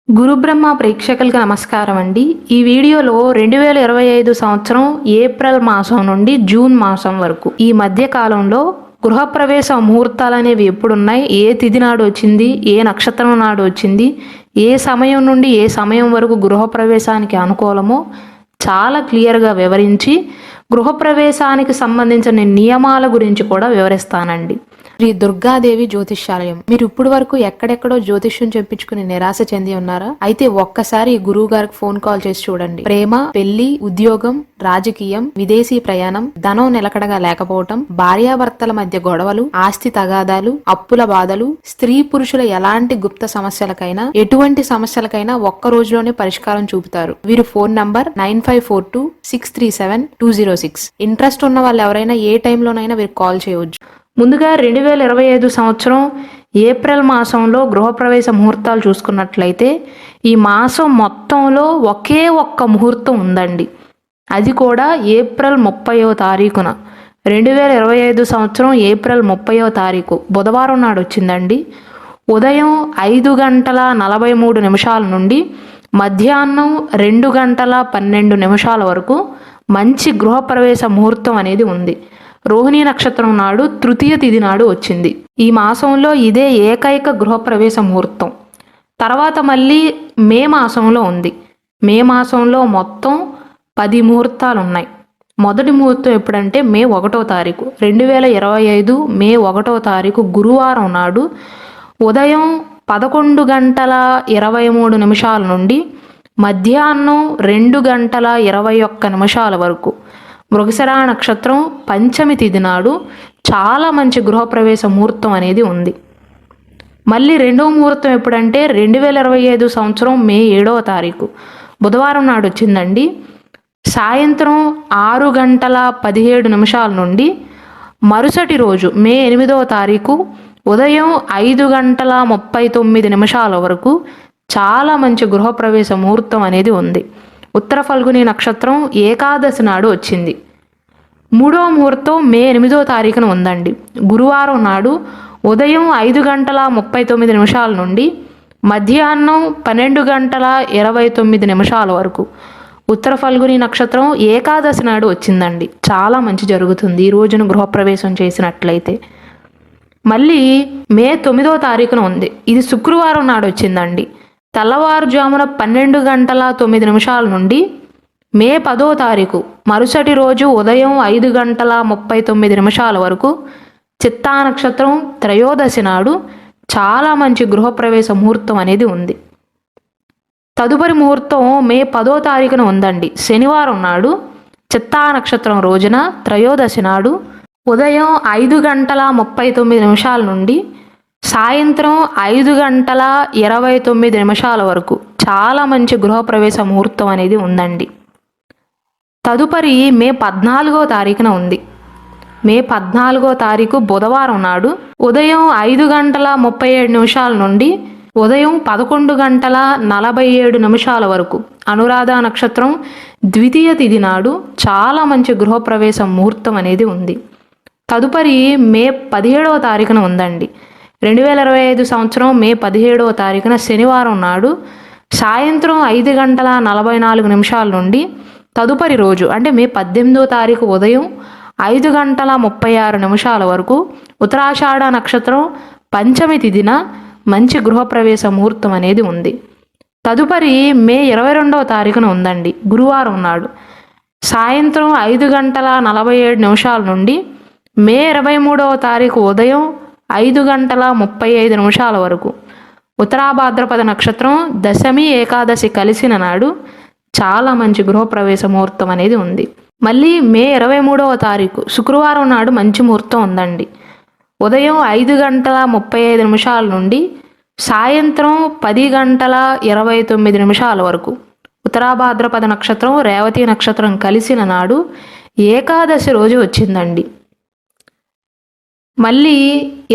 గురుబ్రహ్మ ప్రేక్షకులకు నమస్కారం అండి. ఈ వీడియోలో 2025 సంవత్సరం ఏప్రిల్ మాసం నుండి జూన్ మాసం వరకు ఈ మధ్య కాలంలో గృహప్రవేశ ముహూర్తాలు అనేవి ఎప్పుడున్నాయి, ఏ తిథి నాడు వచ్చింది, ఏ నక్షత్రం నాడు వచ్చింది, ఏ సమయం నుండి ఏ సమయం వరకు గృహప్రవేశానికి అనుకూలమో చాలా క్లియర్గా వివరించి గృహప్రవేశానికి సంబంధించిన నియమాల గురించి కూడా వివరిస్తానండి. శ్రీ దుర్గాదేవి జ్యోతిష్యాలయం. మీరు ఇప్పుడు వరకు ఎక్కడెక్కడో జ్యోతిష్యం చెప్పించుకుని నిరాశ చెంది ఉన్నారా? అయితే ఒక్కసారి గురువు గారికి ఫోన్ కాల్ చేసి చూడండి. ప్రేమ, పెళ్లి, ఉద్యోగం, రాజకీయం, విదేశీ ప్రయాణం, ధనం నిలకడగా లేకపోవటం, భార్యాభర్తల మధ్య గొడవలు, ఆస్తి తగాదాలు, అప్పుల బాధలు, స్త్రీ పురుషుల ఎలాంటి గుప్త సమస్యలకైనా, ఎటువంటి సమస్యలకైనా ఒక్క రోజులోనే పరిష్కారం చూపుతారు. వీరు ఫోన్ నంబర్ 9542637206. ఇంట్రెస్ట్ ఉన్న వాళ్ళు ఎవరైనా ఏ టైంలోనైనా వీరు కాల్ చేయవచ్చు. ముందుగా 2025 సంవత్సరం ఏప్రిల్ మాసంలో గృహప్రవేశ ముహూర్తాలు చూసుకున్నట్లయితే ఈ మాసం మొత్తంలో ఒకే ఒక్క ముహూర్తం ఉందండి. అది కూడా ఏప్రిల్ 30వ తారీఖున 2025 సంవత్సరం ఏప్రిల్ 30వ తారీఖు బుధవారం నాడు వచ్చిందండి. ఉదయం 5:43 నుండి మధ్యాహ్నం 2:12 వరకు మంచి గృహప్రవేశ ముహూర్తం అనేది ఉంది. రోహిణీ నక్షత్రం నాడు తృతీయ తిథి నాడు వచ్చింది. ఈ మాసంలో ఇదే ఏకైక గృహప్రవేశ ముహూర్తం. తర్వాత మళ్ళీ మే మాసంలో ఉంది. మే మాసంలో మొత్తం 10 ముహూర్తాలు ఉన్నాయి. మొదటి ముహూర్తం ఎప్పుడంటే మే 1వ తారీఖు 2025 మే 1వ తారీఖు గురువారం నాడు ఉదయం 11:23 నుండి మధ్యాహ్నం 2:21 వరకు మృగశిర నక్షత్రం పంచమి తిథి నాడు చాలా మంచి గృహప్రవేశ ముహూర్తం అనేది ఉంది. మళ్ళీ రెండవ ముహూర్తం ఎప్పుడంటే 2025 సంవత్సరం మే 7వ తారీఖు బుధవారం నాడు వచ్చిందండి. సాయంత్రం 6:17 నుండి మరుసటి రోజు మే 8వ తారీఖు ఉదయం 5:39 వరకు చాలా మంచి గృహప్రవేశ ముహూర్తం అనేది ఉంది. ఉత్తర ఫల్గుని నక్షత్రం ఏకాదశి నాడు వచ్చింది. మూడవ ముహూర్తం మే 8వ తారీఖున ఉందండి. గురువారం నాడు ఉదయం 5:39 నుండి మధ్యాహ్నం 12:29 వరకు ఉత్తర ఫల్గుని నక్షత్రం ఏకాదశి నాడు వచ్చిందండి. చాలా మంచి జరుగుతుంది ఈ రోజున గృహప్రవేశం చేసినట్లయితే. మళ్ళీ మే 9వ తారీఖున ఉంది. ఇది శుక్రవారం నాడు వచ్చిందండి. తెల్లవారుజామున 12:09 నుండి మే 10వ తారీఖు మరుసటి రోజు ఉదయం 5:39 వరకు చిత్తా నక్షత్రం త్రయోదశి నాడు చాలా మంచి గృహప్రవేశ ముహూర్తం అనేది ఉంది. తదుపరి ముహూర్తం మే 10వ తారీఖున ఉందండి. శనివారం నాడు చిత్తా నక్షత్రం రోజున త్రయోదశి నాడు ఉదయం 5:39 నుండి సాయంత్రం 5:29 వరకు చాలా మంచి గృహప్రవేశ ముహూర్తం అనేది ఉందండి. తదుపరి మే 14వ తారీఖున ఉంది. మే 14వ తారీఖు బుధవారం నాడు ఉదయం 5:37 నుండి ఉదయం 11:47 వరకు అనురాధ నక్షత్రం ద్వితీయ తిథి నాడు చాలా మంచి గృహప్రవేశ ముహూర్తం అనేది ఉంది. తదుపరి మే 17వ తారీఖున ఉందండి. 2025 సంవత్సరం మే 17వ తారీఖున శనివారం నాడు సాయంత్రం 5:44 నుండి తదుపరి రోజు అంటే మే 18వ తారీఖు ఉదయం 5:36 వరకు ఉత్తరాషాఢ నక్షత్రం పంచమి తిథిన మంచి గృహప్రవేశ ముహూర్తం అనేది ఉంది. తదుపరి మే 22వ తారీఖున ఉందండి. గురువారం నాడు సాయంత్రం 5:47 నుండి మే 23వ తారీఖు ఉదయం 5:35 వరకు ఉత్తరాభాద్రపద నక్షత్రం దశమి ఏకాదశి కలిసిన నాడు చాలా మంచి గృహప్రవేశ ముహూర్తం అనేది ఉంది. మళ్ళీ మే 23వ తారీఖు శుక్రవారం నాడు మంచి ముహూర్తం ఉందండి. ఉదయం 5:35 నుండి సాయంత్రం 10:29 వరకు ఉత్తరాభాద్రపద నక్షత్రం రేవతి నక్షత్రం కలిసిన నాడు ఏకాదశి రోజు వచ్చిందండి. మళ్ళీ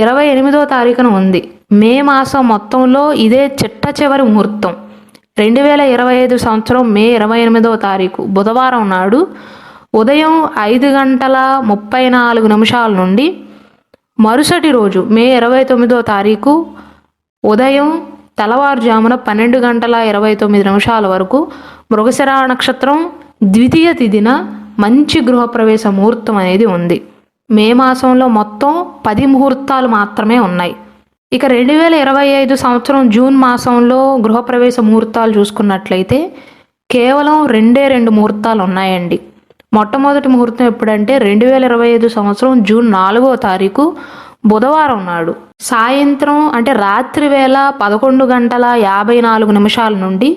28వ తారీఖున ఉంది. మే మాసం మొత్తంలో ఇదే చిట్ట చివరి ముహూర్తం. 2025 సంవత్సరం మే 28వ తారీఖు బుధవారం నాడు ఉదయం 5:34 నుండి మరుసటి రోజు మే 29వ తారీఖు ఉదయం తెల్లవారుజామున 12 గంటల 29 నిమిషాల వరకు మృగశిర నక్షత్రం ద్వితీయ తిథిన మంచి గృహప్రవేశ ముహూర్తం అనేది ఉంది. మే మాసంలో మొత్తం 10 ముహూర్తాలు మాత్రమే ఉన్నాయి. ఇక 2025 సంవత్సరం జూన్ మాసంలో గృహప్రవేశ ముహూర్తాలు చూసుకున్నట్లయితే కేవలం 2 ముహూర్తాలు ఉన్నాయండి. మొట్టమొదటి ముహూర్తం ఎప్పుడంటే 2025 సంవత్సరం జూన్ 4వ తారీఖు బుధవారం నాడు సాయంత్రం అంటే రాత్రి వేళ 11 గంటల 54 నిమిషాల నుండి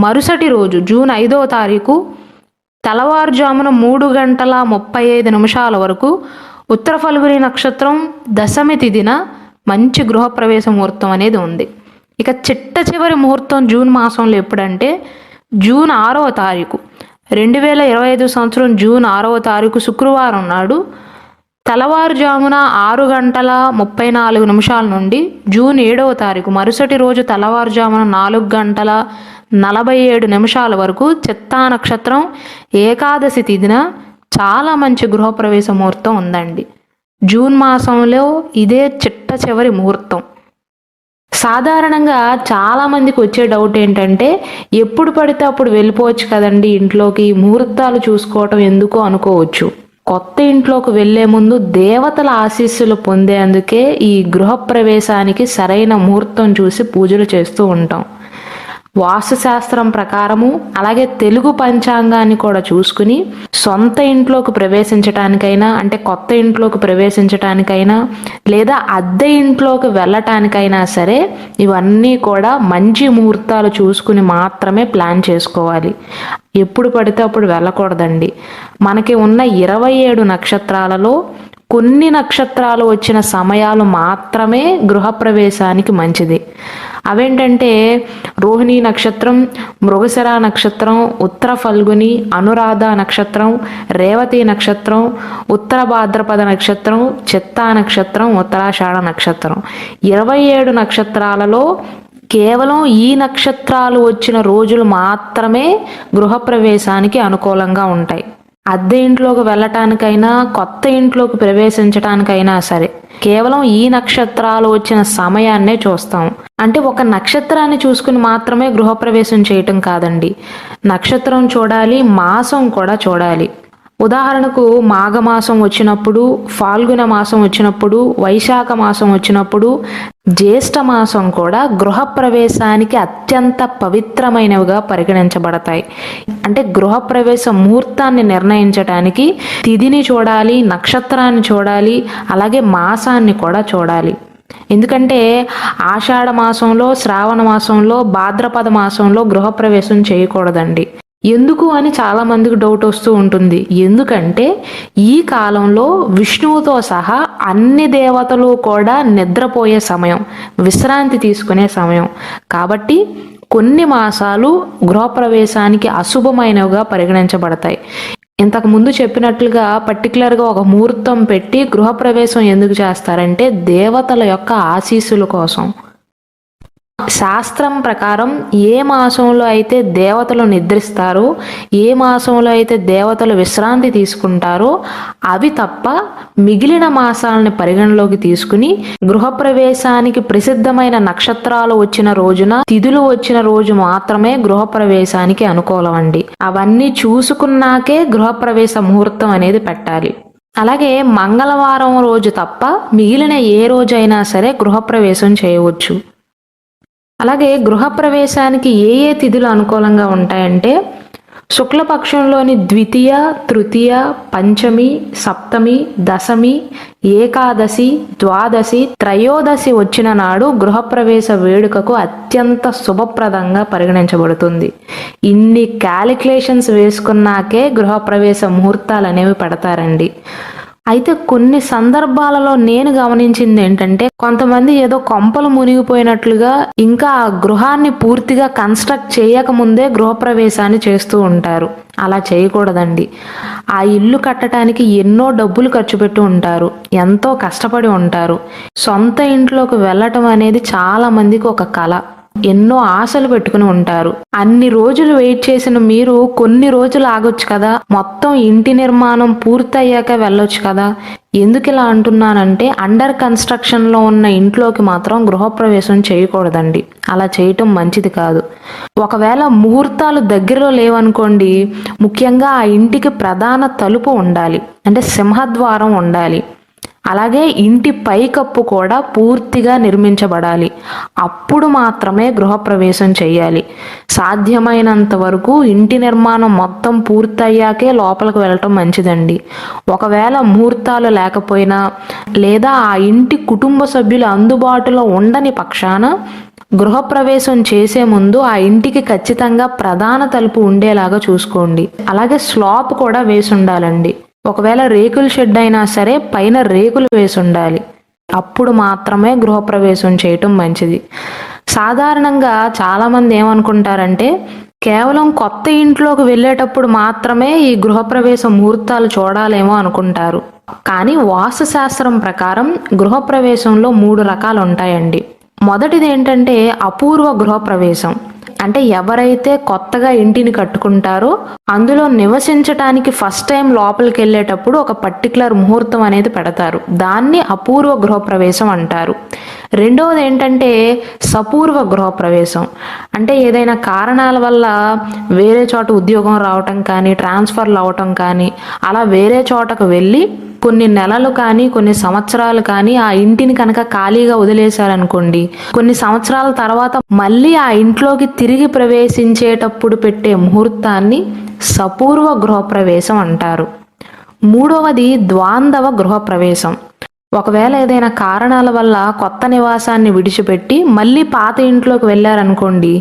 మరుసటి రోజు జూన్ 5వ తారీఖు తెల్లవారుజామున 3 గంటల 35 నిమిషాల వరకు ఉత్తర ఫల్గుని నక్షత్రం దశమి తిథిన మంచి గృహప్రవేశ ముహూర్తం అనేది ఉంది. ఇక చిట్ట చివరి ముహూర్తం జూన్ మాసంలో ఎప్పుడంటే జూన్ 6వ తారీఖు 2025 సంవత్సరం జూన్ 6వ తారీఖు శుక్రవారం నాడు తెల్లవారుజామున 6 గంటల 34 నిమిషాల నుండి జూన్ 7వ తారీఖు మరుసటి రోజు తెల్లవారుజామున 4 గంటల 47 నిమిషాల వరకు చిత్తా నక్షత్రం ఏకాదశి తిథిన చాలా మంచి గృహప్రవేశ ముహూర్తం ఉందండి. జూన్ మాసంలో ఇదే చిట్ట చివరి ముహూర్తం. సాధారణంగా చాలామందికి వచ్చే డౌట్ ఏంటంటే ఎప్పుడు పడితే అప్పుడు వెళ్ళిపోవచ్చు కదండి ఇంట్లోకి, ముహూర్తాలు చూసుకోవటం ఎందుకు అనుకోవచ్చు. కొత్త ఇంట్లోకి వెళ్లే ముందు దేవతల ఆశీస్సులు పొందేందుకే ఈ గృహప్రవేశానికి సరైన ముహూర్తం చూసి పూజలు చేస్తూ ఉంటాం. వాస్తుశాస్త్రం ప్రకారము అలాగే తెలుగు పంచాంగాన్ని కూడా చూసుకుని సొంత ఇంట్లోకి ప్రవేశించటానికైనా అంటే కొత్త ఇంట్లోకి ప్రవేశించటానికైనా లేదా అద్దె ఇంట్లోకి వెళ్ళటానికైనా సరే ఇవన్నీ కూడా మంచి ముహూర్తాలు చూసుకుని మాత్రమే ప్లాన్ చేసుకోవాలి. ఎప్పుడు పడితే అప్పుడు వెళ్ళకూడదండి. మనకి ఉన్న 27 నక్షత్రాలలో కొన్ని నక్షత్రాలు వచ్చిన సమయాలు మాత్రమే గృహప్రవేశానికి మంచిది. అవేంటంటే రోహిణి నక్షత్రం, మృగశిర నక్షత్రం, ఉత్తర ఫల్గుని, అనురాధ నక్షత్రం, రేవతి నక్షత్రం, ఉత్తర భాద్రపద నక్షత్రం, చిత్తా నక్షత్రం, ఉత్తరాషాఢ నక్షత్రం. 27 నక్షత్రాలలో కేవలం ఈ నక్షత్రాలు వచ్చిన రోజులు మాత్రమే గృహప్రవేశానికి అనుకూలంగా ఉంటాయి. అద్దె ఇంట్లోకి వెళ్ళటానికైనా కొత్త ఇంట్లోకి ప్రవేశించటానికైనా సరే కేవలం ఈ నక్షత్రాలు వచ్చిన సమయాన్నే చూస్తాం. అంటే ఒక నక్షత్రాన్ని చూసుకుని మాత్రమే గృహప్రవేశం చేయటం కాదండి, నక్షత్రం చూడాలి, మాసం కూడా చూడాలి. ఉదాహరణకు మాఘమాసం వచ్చినప్పుడు, ఫాల్గుణ మాసం వచ్చినప్పుడు, వైశాఖ మాసం వచ్చినప్పుడు, జ్యేష్ఠ మాసం కూడా గృహప్రవేశానికి అత్యంత పవిత్రమైనవిగా పరిగణించబడతాయి. అంటే గృహప్రవేశ ముహూర్తాన్ని నిర్ణయించడానికి తిథిని చూడాలి, నక్షత్రాన్ని చూడాలి, అలాగే మాసాన్ని కూడా చూడాలి. ఎందుకంటే ఆషాఢ మాసంలో, శ్రావణ మాసంలో, భాద్రపద మాసంలో గృహప్రవేశం చేయకూడదండి. ఎందుకు అని చాలా మందికి డౌట్ వస్తూ ఉంటుంది. ఎందుకంటే ఈ కాలంలో విష్ణువుతో సహా అన్ని దేవతలు కూడా నిద్రపోయే సమయం, విశ్రాంతి తీసుకునే సమయం. కాబట్టి కొన్ని మాసాలు గృహప్రవేశానికి అశుభమైనవిగా పరిగణించబడతాయి. ఇంతకు ముందు చెప్పినట్లుగా పర్టికులర్గా ఒక ముహూర్తం పెట్టి గృహప్రవేశం ఎందుకు చేస్తారంటే దేవతల యొక్క ఆశీస్సుల కోసం. శాస్త్రం ప్రకారం ఏ మాసంలో అయితే దేవతలు నిద్రిస్తారో, ఏ మాసంలో అయితే దేవతలు విశ్రాంతి తీసుకుంటారో అవి తప్ప మిగిలిన మాసాలని పరిగణలోకి తీసుకుని గృహప్రవేశానికి ప్రసిద్ధమైన నక్షత్రాలు వచ్చిన రోజున, తిథులు వచ్చిన రోజు మాత్రమే గృహప్రవేశానికి అనుకూలం అండి. అవన్నీ చూసుకున్నాకే గృహప్రవేశ ముహూర్తం అనేది పెట్టాలి. అలాగే మంగళవారం రోజు తప్ప మిగిలిన ఏ రోజైనా సరే గృహప్రవేశం చేయవచ్చు. అలాగే గృహప్రవేశానికి ఏ ఏ తిథులు అనుకూలంగా ఉంటాయంటే శుక్లపక్షంలోని ద్వితీయ, తృతీయ, పంచమి, సప్తమి, దశమి, ఏకాదశి, ద్వాదశి, త్రయోదశి వచ్చిన నాడు గృహప్రవేశ వేడుకకు అత్యంత శుభప్రదంగా పరిగణించబడుతుంది. ఇన్ని క్యాలిక్యులేషన్స్ వేసుకున్నాకే గృహప్రవేశ ముహూర్తాలు అనేవి పెడతారండి. అయితే కొన్ని సందర్భాలలో నేను గమనించింది ఏంటంటే కొంతమంది ఏదో కొంపలు మునిగిపోయినట్లుగా ఇంకా ఆ గృహాన్ని పూర్తిగా కన్స్ట్రక్ట్ చేయకముందే గృహప్రవేశాన్ని చేస్తూ ఉంటారు. అలా చేయకూడదండి. ఆ ఇల్లు కట్టడానికి ఎన్నో డబ్బులు ఖర్చు పెట్టి ఉంటారు, ఎంతో కష్టపడి ఉంటారు. సొంత ఇంట్లోకి వెళ్ళటం అనేది చాలా మందికి ఒక కళ. ఎన్నో ఆశలు పెట్టుకుని ఉంటారు. అన్ని రోజులు వెయిట్ చేసిన మీరు కొన్ని రోజులు ఆగొచ్చు కదా, మొత్తం ఇంటి నిర్మాణం పూర్తయ్యాక వెళ్ళొచ్చు కదా. ఎందుకు ఇలా అంటున్నానంటే, అండర్ కన్స్ట్రక్షన్లో ఉన్న ఇంట్లోకి మాత్రం గృహప్రవేశం చేయకూడదండి. అలా చేయటం మంచిది కాదు. ఒకవేళ ముహూర్తాలు దగ్గరలో లేవనుకోండి, ముఖ్యంగా ఆ ఇంటికి ప్రధాన తలుపు ఉండాలి, అంటే సింహద్వారం ఉండాలి. అలాగే ఇంటి పైకప్పు కూడా పూర్తిగా నిర్మించబడాలి. అప్పుడు మాత్రమే గృహప్రవేశం చేయాలి. సాధ్యమైనంత వరకు ఇంటి నిర్మాణం మొత్తం పూర్తయ్యాకే లోపలికి వెళ్ళటం మంచిదండి. ఒకవేళ ముహూర్తాలు లేకపోయినా లేదా ఆ ఇంటి కుటుంబ సభ్యులు అందుబాటులో ఉండని పక్షాన గృహప్రవేశం చేసే ముందు ఆ ఇంటికి ఖచ్చితంగా ప్రధాన తలుపు ఉండేలాగా చూసుకోండి. అలాగే స్లాబ్ కూడా వేసి ఉండాలండి. ఒకవేళ రేకుల షెడ్ అయినా సరే పైన రేకులు వేసి ఉండాలి. అప్పుడు మాత్రమే గృహప్రవేశం చేయటం మంచిది. సాధారణంగా చాలామంది ఏమనుకుంటారంటే, కేవలం కొత్త ఇంట్లోకి వెళ్ళేటప్పుడు మాత్రమే ఈ గృహప్రవేశ ముహూర్తాలు చూడాలేమో అనుకుంటారు. కానీ వాస్తుశాస్త్రం ప్రకారం గృహప్రవేశంలో 3 రకాలు ఉంటాయండి. మొదటిది ఏంటంటే అపూర్వ గృహప్రవేశం. అంటే ఎవరైతే కొత్తగా ఇంటిని కట్టుకుంటారో అందులో నివసించటానికి ఫస్ట్ టైం లోపలికి వెళ్ళేటప్పుడు ఒక పర్టికులర్ ముహూర్తం అనేది పెడతారు. దాన్ని అపూర్వ గృహప్రవేశం అంటారు. రెండవది ఏంటంటే సపూర్వ గృహప్రవేశం. అంటే ఏదైనా కారణాల వల్ల వేరే చోట ఉద్యోగం రావటం కానీ, ట్రాన్స్ఫర్లు అవటం కానీ, అలా వేరే చోటకు వెళ్ళి కొన్ని నెలలు కానీ కొన్ని సంవత్సరాలు కానీ ఆ ఇంటిని కనుక ఖాళీగా వదిలేశారనుకోండి, కొన్ని సంవత్సరాల తర్వాత మళ్ళీ ఆ ఇంట్లోకి తిరిగి ప్రవేశించేటప్పుడు పెట్టే ముహూర్తాన్ని సపూర్వ గృహప్రవేశం అంటారు. మూడవది ద్వాందవ గృహప్రవేశం. ఒకవేళ ఏదైనా కారణాల వల్ల కొత్త నివాసాన్ని విడిచిపెట్టి మళ్ళీ పాత ఇంట్లోకి వెళ్ళారనుకోండి,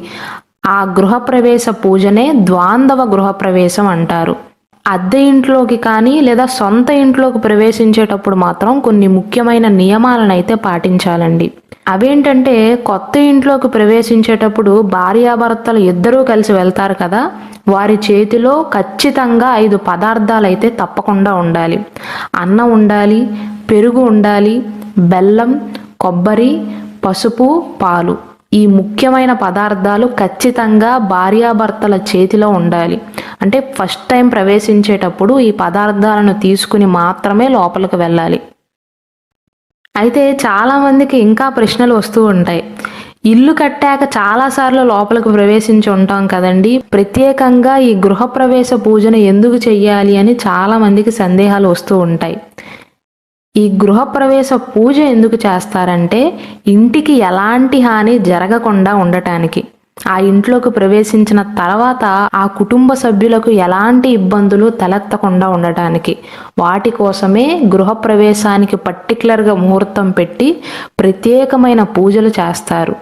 ఆ గృహప్రవేశ పూజనే ద్వాందవ గృహప్రవేశం అంటారు. అద్దె ఇంట్లోకి కానీ లేదా సొంత ఇంట్లోకి ప్రవేశించేటప్పుడు మాత్రం కొన్ని ముఖ్యమైన నియమాలను అయితే పాటించాలండి. అవేంటంటే, కొత్త ఇంట్లోకి ప్రవేశించేటప్పుడు భార్యాభర్తలు ఇద్దరూ కలిసి వెళ్తారు కదా, వారి చేతిలో ఖచ్చితంగా 5 పదార్థాలు అయితే తప్పకుండా ఉండాలి. అన్నం ఉండాలి, పెరుగు ఉండాలి, బెల్లం, కొబ్బరి, పసుపు, పాలు. ఈ ముఖ్యమైన పదార్థాలు ఖచ్చితంగా భార్యాభర్తల చేతిలో ఉండాలి. అంటే ఫస్ట్ టైం ప్రవేశించేటప్పుడు ఈ పదార్థాలను తీసుకుని మాత్రమే లోపలికి వెళ్ళాలి. అయితే చాలామందికి ఇంకా ప్రశ్నలు వస్తూ ఉంటాయి. ఇల్లు కట్టాక చాలాసార్లు లోపలికి ప్రవేశించి ఉంటాం కదండి, ప్రత్యేకంగా ఈ గృహప్రవేశ పూజను ఎందుకు చెయ్యాలి అని చాలామందికి సందేహాలు వస్తూ ఉంటాయి. ఈ గృహప్రవేశ పూజ ఎందుకు చేస్తారంటే, ఇంటికి ఎలాంటి హాని జరగకుండా ఉండటానికి. ఆ ఇంట్లోకి ప్రవేశించిన తర్వాత ఆ కుటుంబ సభ్యులకు ఎలాంటి ఇబ్బందులు తలెత్తకుండా ఉండటానికి. వాటి కోసమే గృహప్రవేశానికి పర్టికులర్గా ముహూర్తం పెట్టి ప్రత్యేకమైన పూజలు చేస్తారు.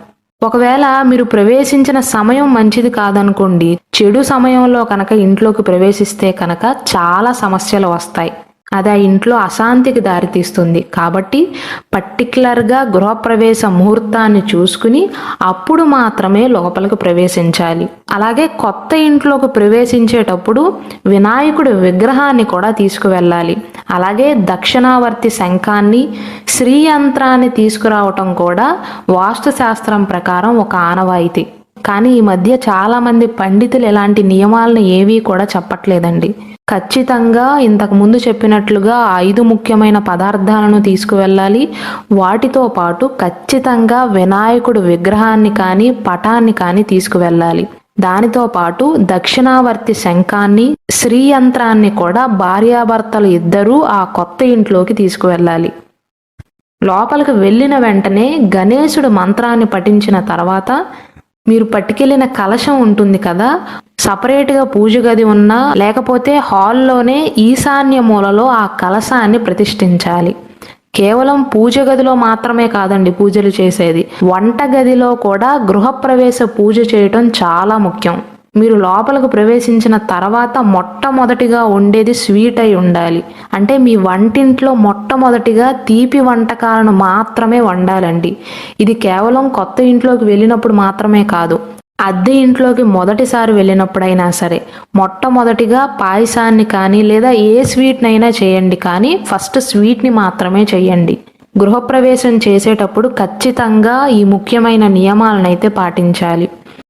ఒకవేళ మీరు ప్రవేశించిన సమయం మంచిది కాదనుకోండి, చెడు సమయంలో కనుక ఇంట్లోకి ప్రవేశిస్తే కనుక చాలా సమస్యలు వస్తాయి. అది ఆ ఇంట్లో అశాంతికి దారితీస్తుంది. కాబట్టి పర్టికులర్గా గృహప్రవేశ ముహూర్తాన్ని చూసుకుని అప్పుడు మాత్రమే లోపలికి ప్రవేశించాలి. అలాగే కొత్త ఇంట్లోకి ప్రవేశించేటప్పుడు వినాయకుడి విగ్రహాన్ని కూడా తీసుకువెళ్ళాలి. అలాగే దక్షిణావర్తి శంఖాన్ని, శ్రీయంత్రాన్ని తీసుకురావటం కూడా వాస్తుశాస్త్రం ప్రకారం ఒక ఆనవాయితీ. కానీ ఈ మధ్య చాలామంది పండితులు ఇలాంటి నియమాలను ఏవీ కూడా చెప్పట్లేదండి. ఖచ్చితంగా ఇంతకు ముందు చెప్పినట్లుగా 5 ముఖ్యమైన పదార్థాలను తీసుకువెళ్ళాలి. వాటితో పాటు ఖచ్చితంగా వినాయకుడు విగ్రహాన్ని కానీ పటాన్ని కానీ తీసుకువెళ్ళాలి. దానితో పాటు దక్షిణావర్తి శంఖాన్ని, శ్రీయంత్రాన్ని కూడా భార్యాభర్తలు ఇద్దరూ ఆ కొత్త ఇంట్లోకి తీసుకువెళ్ళాలి. లోపలికి వెళ్ళిన వెంటనే గణేశుడు మంత్రాన్ని పఠించిన తర్వాత మీరు పట్టుకెళ్ళిన కలశం ఉంటుంది కదా, సపరేట్గా పూజ గది ఉన్నా లేకపోతే హాల్లోనే ఈశాన్య మూలలో ఆ కలశాన్ని ప్రతిష్ఠించాలి. కేవలం పూజ గదిలో మాత్రమే కాదండి పూజలు చేసేది, వంట గదిలో కూడా గృహప్రవేశ పూజ చేయటం చాలా ముఖ్యం. మీరు లోపలికి ప్రవేశించిన తర్వాత మొట్టమొదటిగా వండేది స్వీట్ అయి ఉండాలి. అంటే మీ వంటింట్లో మొట్టమొదటిగా తీపి వంటకాలను మాత్రమే వండాలండి. ఇది కేవలం కొత్త ఇంట్లోకి వెళ్ళినప్పుడు మాత్రమే కాదు, అద్దె ఇంట్లోకి మొదటిసారి వెళ్ళినప్పుడైనా సరే మొట్టమొదటిగా పాయసాన్ని కానీ లేదా ఏ స్వీట్నైనా చేయండి, కానీ ఫస్ట్ స్వీట్ని మాత్రమే చేయండి. గృహప్రవేశం చేసేటప్పుడు ఖచ్చితంగా ఈ ముఖ్యమైన నియమాలను అయితే పాటించాలి.